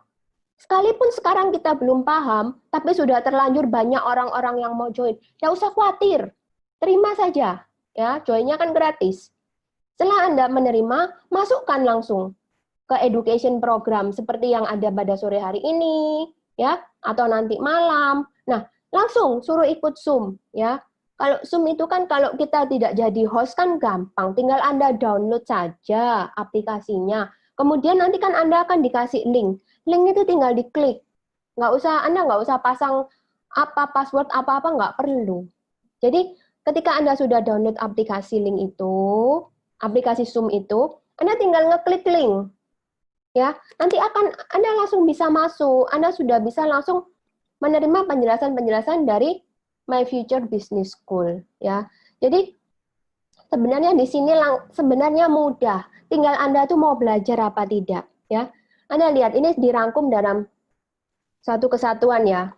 Sekalipun sekarang kita belum paham, tapi sudah terlanjur banyak orang-orang yang mau join. Tidak usah khawatir, terima saja. Ya, joinnya kan gratis. Setelah Anda menerima, masukkan langsung ke education program seperti yang ada pada sore hari ini, ya, atau nanti malam. Nah, langsung suruh ikut Zoom, ya. Kalau Zoom itu kan kalau kita tidak jadi host kan gampang, tinggal Anda download saja aplikasinya. Kemudian nanti kan Anda akan dikasih link. Link itu tinggal diklik. Anda nggak usah pasang apa password apa-apa nggak perlu. Jadi ketika Anda sudah download aplikasi link itu, aplikasi Zoom itu, Anda tinggal ngeklik link. Ya, nanti akan Anda langsung bisa masuk. Anda sudah bisa langsung menerima penjelasan-penjelasan dari My Future Business School, ya. Jadi sebenarnya di sini sebenarnya mudah. Tinggal Anda tuh mau belajar apa tidak, ya. Anda lihat ini dirangkum dalam satu kesatuan ya.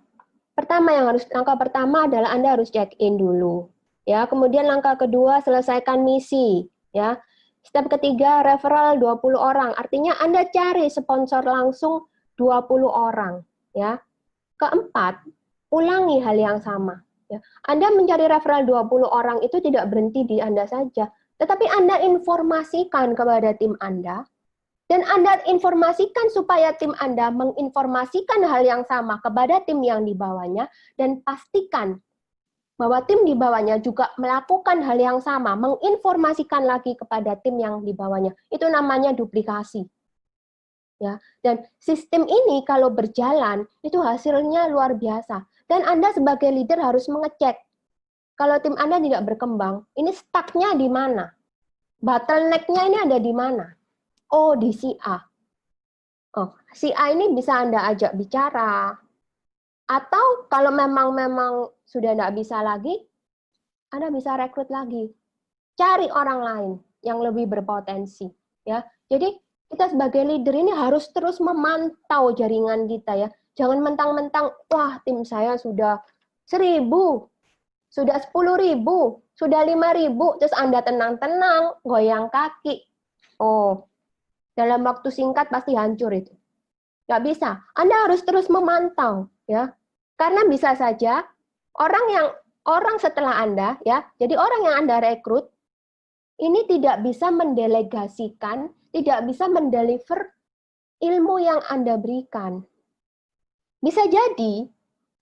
Langkah pertama adalah Anda harus check in dulu. Ya, kemudian langkah kedua selesaikan misi, ya. Step ketiga referral 20 orang. Artinya Anda cari sponsor langsung 20 orang, ya. Keempat, ulangi hal yang sama, ya. Anda mencari referral 20 orang itu tidak berhenti di Anda saja, tetapi Anda informasikan kepada tim Anda. Dan Anda informasikan supaya tim Anda menginformasikan hal yang sama kepada tim yang di bawahnya, dan pastikan bahwa tim di bawahnya juga melakukan hal yang sama, menginformasikan lagi kepada tim yang di bawahnya. Itu namanya duplikasi. Ya, dan sistem ini kalau berjalan, itu hasilnya luar biasa. Dan Anda sebagai leader harus mengecek, kalau tim Anda tidak berkembang, ini stuck-nya di mana? Bottleneck-nya ini ada di mana? Oh, di si A. Oh, si A ini bisa Anda ajak bicara. Atau kalau memang sudah tidak bisa lagi, Anda bisa rekrut lagi. Cari orang lain yang lebih berpotensi. Ya, jadi kita sebagai leader ini harus terus memantau jaringan kita ya. Jangan mentang-mentang, wah tim saya sudah 1.000, sudah 10.000, sudah 5.000, terus Anda tenang-tenang, goyang kaki. Oh, dalam waktu singkat pasti hancur itu. Nggak bisa. Anda harus terus memantau, ya. Karena bisa saja orang setelah Anda, ya, jadi orang yang Anda rekrut ini tidak bisa mendelegasikan, tidak bisa mendeliver ilmu yang Anda berikan. Bisa jadi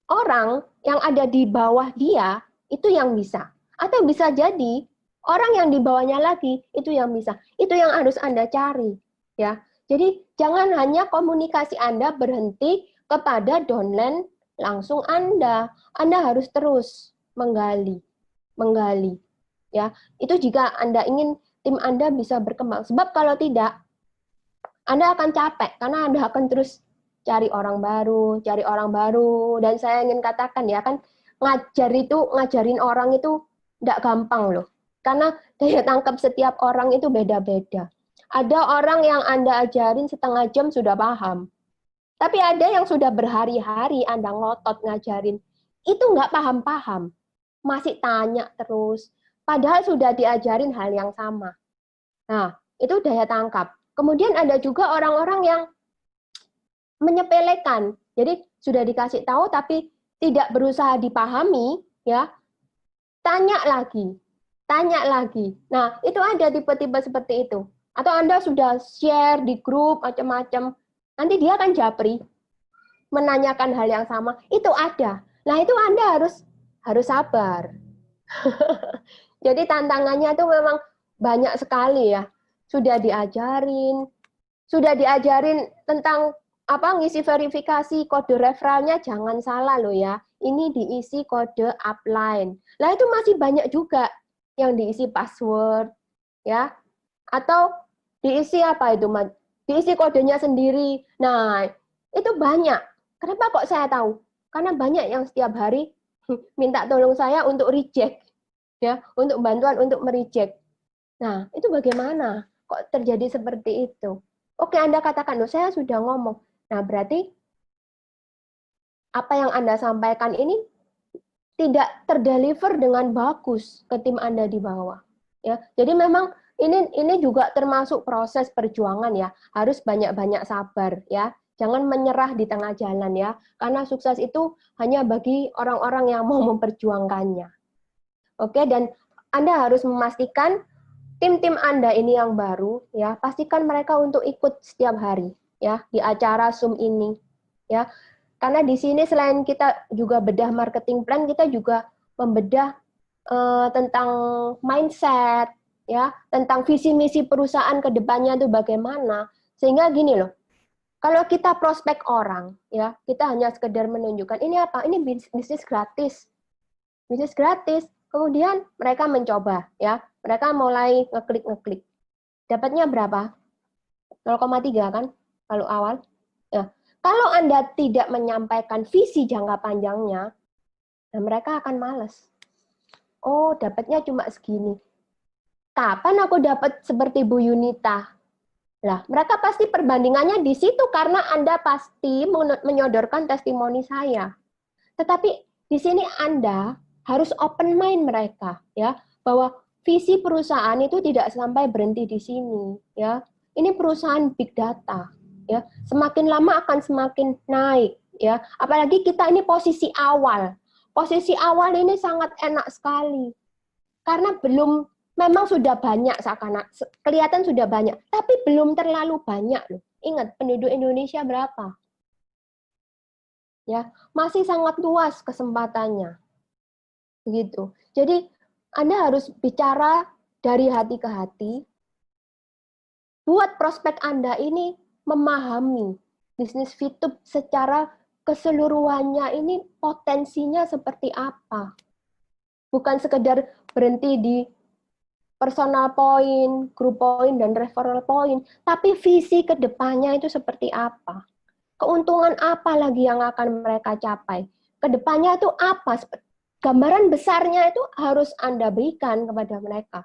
orang yang ada di bawah dia itu yang bisa. Atau bisa jadi orang yang di bawahnya lagi itu yang bisa. Itu yang harus Anda cari. Ya, jadi jangan hanya komunikasi Anda berhenti kepada downline langsung Anda harus terus menggali. Ya, itu jika Anda ingin tim Anda bisa berkembang. Sebab kalau tidak, Anda akan capek karena Anda akan terus cari orang baru, dan saya ingin katakan ya kan ngajarin orang itu tidak gampang loh. Karena daya tangkap setiap orang itu beda-beda. Ada orang yang Anda ajarin setengah jam sudah paham. Tapi ada yang sudah berhari-hari Anda ngotot ngajarin. Itu nggak paham-paham. Masih tanya terus. Padahal sudah diajarin hal yang sama. Nah, itu daya tangkap. Kemudian ada juga orang-orang yang menyepelekan. Jadi sudah dikasih tahu tapi tidak berusaha dipahami, ya. Tanya lagi. Nah, itu ada tipe-tipe seperti itu. Atau Anda sudah share di grup macam-macam, nanti dia akan japri, menanyakan hal yang sama. Itu ada. Nah, itu Anda harus sabar. Jadi tantangannya itu memang banyak sekali ya. Sudah diajarin tentang ngisi verifikasi kode referralnya jangan salah loh ya. Ini diisi kode upline. Lah itu masih banyak juga yang diisi password ya. Atau diisi diisi kodenya sendiri. Nah, itu banyak. Kenapa kok saya tahu? Karena banyak yang setiap hari minta tolong saya untuk reject. Ya, untuk bantuan untuk mereject. Nah, itu bagaimana? Kok terjadi seperti itu? Oke, Anda katakan, loh, saya sudah ngomong. Nah, berarti apa yang Anda sampaikan ini tidak terdeliver dengan bagus ke tim Anda di bawah. Ya, jadi memang ini juga termasuk proses perjuangan ya. Harus banyak-banyak sabar ya. Jangan menyerah di tengah jalan ya. Karena sukses itu hanya bagi orang-orang yang mau memperjuangkannya. Oke, dan Anda harus memastikan tim-tim Anda ini yang baru ya, pastikan mereka untuk ikut setiap hari ya di acara Zoom ini ya. Karena di sini selain kita juga bedah marketing plan, kita juga membedah tentang mindset ya, tentang visi misi perusahaan ke depannya itu bagaimana. Sehingga gini loh. Kalau kita prospek orang, ya kita hanya sekedar menunjukkan ini apa, ini bisnis gratis, kemudian mereka mencoba, ya mereka mulai ngeklik, dapatnya berapa? 0,3 kan, kalau awal. Ya. Kalau Anda tidak menyampaikan visi jangka panjangnya, nah mereka akan males. Oh, dapatnya cuma segini. Kapan aku dapat seperti Bu Yunita? Nah, mereka pasti perbandingannya di situ karena Anda pasti menyodorkan testimoni saya. Tetapi di sini Anda harus open mind mereka, ya, bahwa visi perusahaan itu tidak sampai berhenti di sini, ya. Ini perusahaan big data, ya. Semakin lama akan semakin naik, ya. Apalagi kita ini posisi awal. Posisi awal ini sangat enak sekali. Karena memang sudah banyak kelihatan sudah banyak, tapi belum terlalu banyak loh. Ingat, penduduk Indonesia berapa? Ya, masih sangat luas kesempatannya. Begitu. Jadi Anda harus bicara dari hati ke hati. Buat prospek Anda ini memahami bisnis Fitup secara keseluruhannya ini potensinya seperti apa. Bukan sekedar berhenti di personal point, group point, dan referral point, tapi visi ke depannya itu seperti apa. Keuntungan apa lagi yang akan mereka capai. Kedepannya itu apa. Gambaran besarnya itu harus Anda berikan kepada mereka.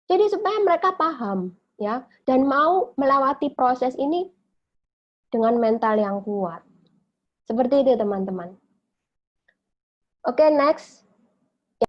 Jadi supaya mereka paham, ya, dan mau melewati proses ini dengan mental yang kuat. Seperti itu, teman-teman. Oke, next.